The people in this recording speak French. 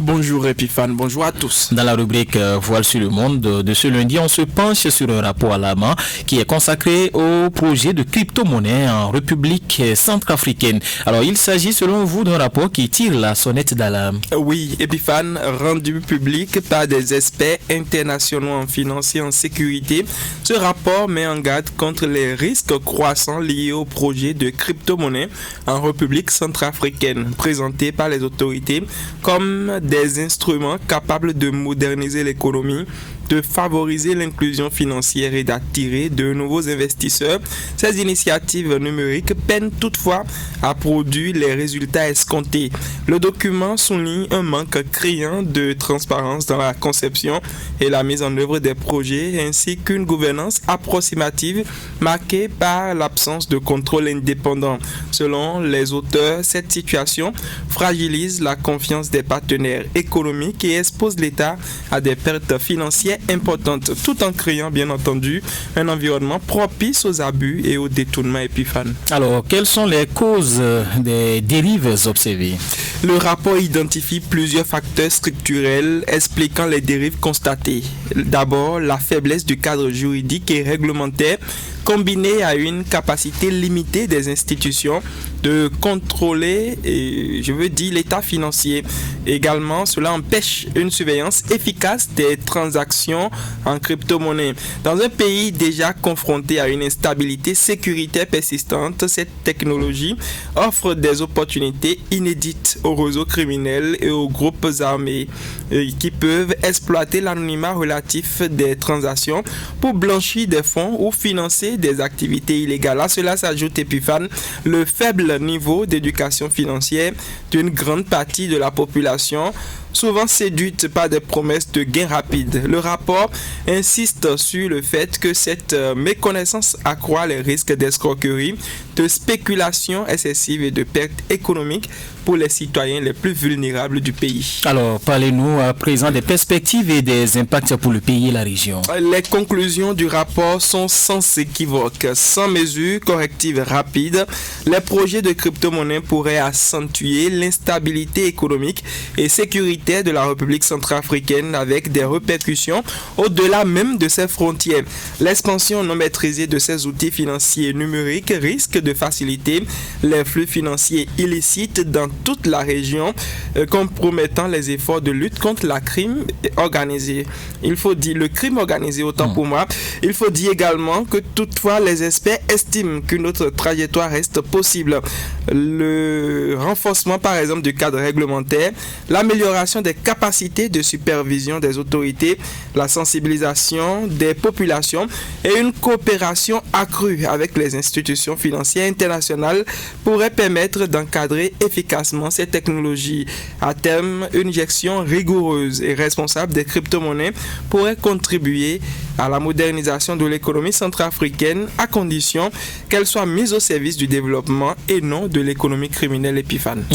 Bonjour Epiphane, bonjour à tous. Dans la rubrique Voile sur le monde de ce lundi, on se penche sur un rapport à la main qui est consacré au projet de crypto-monnaie en République centrafricaine. Alors, il s'agit selon vous d'un rapport qui tire la sonnette d'alarme. Oui, Epiphane, rendu public par des experts internationaux en finance et en sécurité, ce rapport met en garde contre les risques croissants liés au projet de crypto-monnaie en République centrafricaine, présenté par les autorités comme des instruments capables de moderniser l'économie, de favoriser l'inclusion financière et d'attirer de nouveaux investisseurs. Ces initiatives numériques peinent toutefois à produire les résultats escomptés. Le document souligne un manque criant de transparence dans la conception et la mise en œuvre des projets, ainsi qu'une gouvernance approximative marquée par l'absence de contrôle indépendant. Selon les auteurs, cette situation fragilise la confiance des partenaires économiques et expose l'État à des pertes financières importante, tout en créant bien entendu un environnement propice aux abus et aux détournements. Epiphane. Alors, quelles sont les causes des dérives observées? Le rapport identifie plusieurs facteurs structurels expliquant les dérives constatées. D'abord, la faiblesse du cadre juridique et réglementaire combinée à une capacité limitée des institutions de contrôler, l'état financier. Également, cela empêche une surveillance efficace des transactions en crypto-monnaie. Dans un pays déjà confronté à une instabilité sécuritaire persistante, cette technologie offre des opportunités inédites aux réseaux criminels et aux groupes armés qui peuvent exploiter l'anonymat relatif des transactions pour blanchir des fonds ou financer des activités illégales. À cela s'ajoute, Epiphane, le faible niveau d'éducation financière d'une grande partie de la population, souvent séduite par des promesses de gains rapides. Le rapport insiste sur le fait que cette méconnaissance accroît les risques d'escroquerie, de spéculation excessive et de pertes économiques pour les citoyens les plus vulnérables du pays. Alors, parlez-nous à présent des perspectives et des impacts pour le pays et la région. Les conclusions du rapport sont sans équivoque. Sans mesures correctives rapides, les projets de crypto-monnaie pourraient accentuer l'instabilité économique et sécuritaire de la République centrafricaine avec des répercussions au-delà même de ses frontières. L'expansion non maîtrisée de ces outils financiers numériques risque de faciliter les flux financiers illicites dans toute la région, compromettant les efforts de lutte contre la crime organisé. Il faut dire le crime organisé autant pour moi. Il faut dire également que toutefois les experts estiment qu'une autre trajectoire reste possible. Le renforcement par exemple du cadre réglementaire, l'amélioration des capacités de supervision des autorités, la sensibilisation des populations et une coopération accrue avec les institutions financières internationales pourraient permettre d'encadrer efficacement ces technologies. À terme, une gestion rigoureuse et responsable des crypto-monnaies pourrait contribuer à la modernisation de l'économie centrafricaine à condition qu'elle soit mise au service du développement et non de l'économie criminelle. Epiphane.